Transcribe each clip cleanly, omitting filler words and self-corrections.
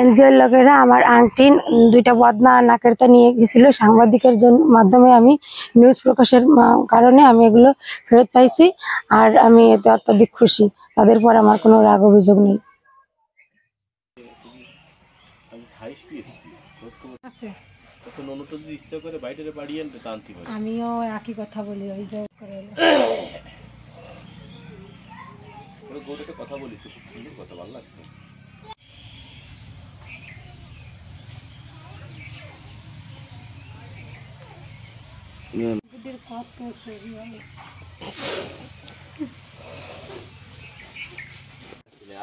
এনজিওর লোকেরা আমার আংটি দুইটা বদনা নাকেরটা নিয়ে গেছিল, সাংবাদিকের মাধ্যমে আমি নিউজ প্রকাশের কারণে আমি এগুলো ফেরত পাইছি। আর আমি এতে অত্যধিক খুশি। তাদের পর আমার কোনো রাগ অভিযোগ নেই। আমিও একই কথা বলি, ওই যে কথা বলিস, কথা ভালো লাগছে।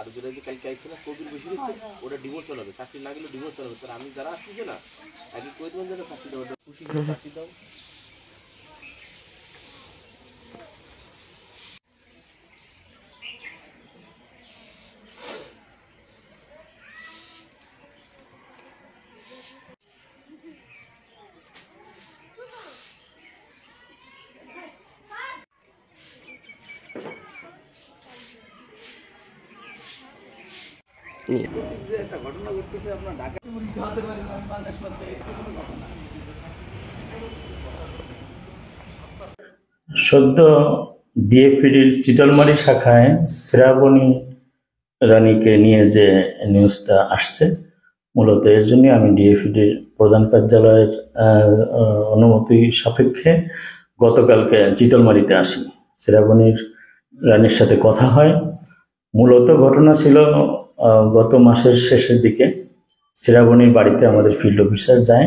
আর যেটা যে কালকে আইছিল না কোভিড বেশি ওটা ডিভোর্স হবে, চাকরি না গেলে ডিভোর্স হবে। স্যার আমি যারা আসছে না আগে কই দেবেন যেন চাকরি দাও, খুশি করে চাকরি দাও। সদ্য ডিএফইডির চিতলমারি শাখায় শ্রাবণী রানীকে নিয়ে যে নিউজটা আসছে, মূলত এর জন্য আমি ডিএফইডির প্রধান কার্যালয়ের অনুমতি সাপেক্ষে গতকালকে চিতলমারিতে আসি। শ্রাবণীর রানীর সাথে কথা হয়। মূলত ঘটনা ছিল গত মাসের শেষের দিকে শ্রাবণীর বাড়িতে আমাদের ফিল্ড অফিসার যায়।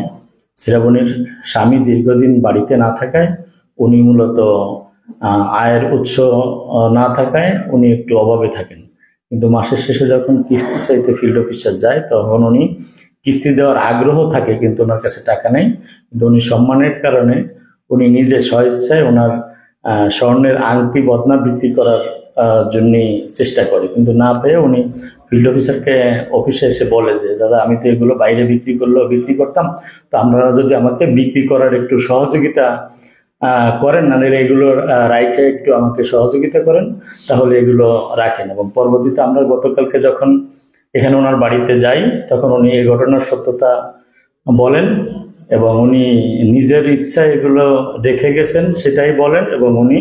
শ্রাবণীর স্বামী দীর্ঘদিন বাড়িতে না থাকায় উনি মূলত আয়ের উৎস না থাকায় উনি একটু অভাবে থাকেন। কিন্তু মাসের শেষে যখন কিস্তি চাইতে ফিল্ড অফিসার যায় তখন উনি কিস্তি দেওয়ার আগ্রহ থাকে, কিন্তু ওনার কাছে টাকা নেই। কিন্তু উনি সম্মানের কারণে উনি নিজে স্বেচ্ছায় ওনার স্বর্ণের আংটি বদনা বিক্রি করার জন্য চেষ্টা করে, কিন্তু না পেয়ে উনি ফিল্ড অফিসারকে অফিসে এসে বলে যে দাদা আমি তো এগুলো বাইরে বিক্রি করতাম, তো আপনারা যদি আমাকে বিক্রি করার একটু সহযোগিতা করেন, না এগুলো রাইখে একটু আমাকে সহযোগিতা করেন, তাহলে এগুলো রাখেন। এবং পরবর্তীতে আমরা গতকালকে যখন এখানে ওনার বাড়িতে যাই তখন উনি এই ঘটনার সত্যতা বলেন এবং উনি নিজের ইচ্ছায় এগুলো রেখে গেছেন সেটাই বলেন। এবং উনি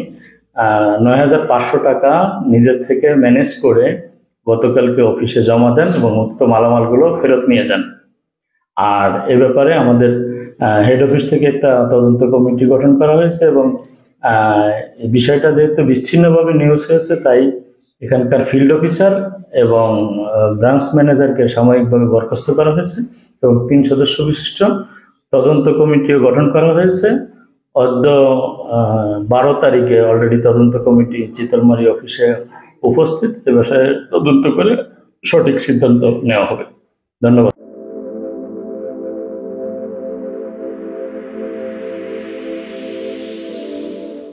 ৯,৫০০ টাকা নিজের থেকে ম্যানেজ করে গতকালকে অফিসে জমা দেন এবং উক্ত মালামালগুলো ফেরত নিয়ে যান। আর এ ব্যাপারে আমাদের হেড অফিস থেকে একটা তদন্ত কমিটি গঠন করা হয়েছে এবং বিষয়টা যেহেতু বিচ্ছিন্নভাবে নিউজ হয়েছে তাই এখানকার ফিল্ড অফিসার এবং ব্রাঞ্চ ম্যানেজারকে সাময়িকভাবে বরখাস্ত করা হয়েছে এবং ৩ সদস্য বিশিষ্ট তদন্ত কমিটিও গঠন করা হয়েছে। অদ্য ১২ তারিখে অলরেডি তদন্ত কমিটি চিতলমারি অফিসে উপস্থিত। এ বিষয়ে তদন্ত করে সঠিক সিদ্ধান্ত নেওয়া হবে। ধন্যবাদ।